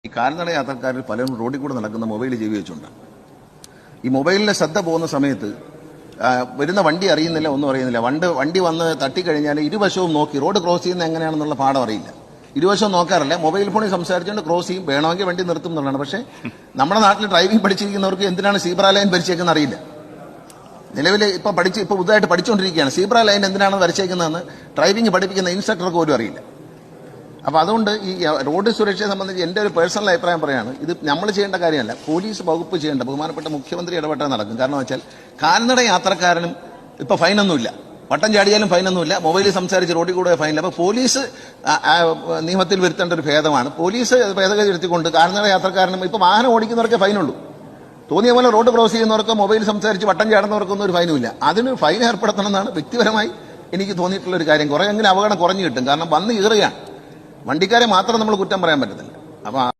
ഈ കാൽനട യാത്രക്കാരിൽ പലരും റോഡിൽ കൂടെ നടക്കുന്ന മൊബൈൽ ചെവി വെച്ചുണ്ട്. ഈ മൊബൈലിലെ ശ്രദ്ധ പോകുന്ന സമയത്ത് വരുന്ന വണ്ടി അറിയുന്നില്ല, ഒന്നും അറിയുന്നില്ല. വണ്ടി വന്ന് തട്ടിക്കഴിഞ്ഞാൽ ഇരുവശവും നോക്കി റോഡ് ക്രോസ് ചെയ്യുന്ന എങ്ങനെയാണെന്നുള്ള പാഠം അറിയില്ല. ഇരുവശവും നോക്കാറില്ല, മൊബൈൽ ഫോണിൽ സംസാരിച്ചുകൊണ്ട് ക്രോസ് ചെയ്യും. വേണമെങ്കിൽ വണ്ടി നിർത്തും എന്നുള്ളതാണ്. പക്ഷേ നമ്മുടെ നാട്ടിൽ ഡ്രൈവിംഗ് പഠിച്ചിരിക്കുന്നവർക്ക് എന്തിനാണ് സീബ്ര ലൈൻ വരച്ചേക്കുന്നത് അറിയില്ല. നിലവിൽ ഇപ്പോൾ പുതുതായിട്ട് പഠിച്ചുകൊണ്ടിരിക്കുകയാണ്. സീബ്ര ലൈൻ എന്തിനാണ് വരച്ചേക്കുന്നതെന്ന് ഡ്രൈവിംഗ് പഠിപ്പിക്കുന്ന ഇൻസ്ട്രക്ടർക്ക് പോലും അറിയില്ല. അപ്പോൾ അതുകൊണ്ട് ഈ റോഡ് സുരക്ഷയെ സംബന്ധിച്ച് എൻ്റെ ഒരു പേഴ്സണൽ അഭിപ്രായം പറയാണ്, ഇത് നമ്മൾ ചെയ്യേണ്ട കാര്യമല്ല, പോലീസ് വകുപ്പ് ചെയ്യേണ്ട. ബഹുമാനപ്പെട്ട മുഖ്യമന്ത്രി ഇടപെട്ടാൽ നടക്കും. കാരണം വെച്ചാൽ കാൽനട യാത്രക്കാരനും ഇപ്പോൾ ഫൈനൊന്നുമില്ല, വട്ടം ചാടിയാലും ഫൈനൊന്നുമില്ല, മൊബൈലിൽ സംസാരിച്ച് റോഡിൽ കൂടെ ഫൈനില്ല. അപ്പോൾ പോലീസ് നിയമത്തിൽ വരുത്തേണ്ട ഒരു ഭേദമാണ്. പോലീസ് ഭേദഗതി വരുത്തിക്കൊണ്ട് കാൽനട യാത്രക്കാരനും ഇപ്പോൾ വാഹനം ഓടിക്കുന്നവർക്കേ ഫൈനുള്ളൂ. തോന്നിയ പോലെ റോഡ് ക്രോസ് ചെയ്യുന്നവർക്ക്, മൊബൈൽ സംസാരിച്ച് വട്ടം ചാടുന്നവർക്കൊന്നും ഒരു ഫൈനുമില്ല. അതിന് ഫൈൻ ഏർപ്പെടുത്തണമെന്നാണ് വ്യക്തിപരമായി എനിക്ക് തോന്നിയിട്ടുള്ള ഒരു കാര്യം. കുറേയെങ്കിലും അപകടം കുറഞ്ഞു കിട്ടും. കാരണം വന്ന് കയറുകയാണ്, വണ്ടിക്കാരെ മാത്രം നമ്മൾ കുറ്റം പറയാൻ പറ്റത്തില്ല. അപ്പോൾ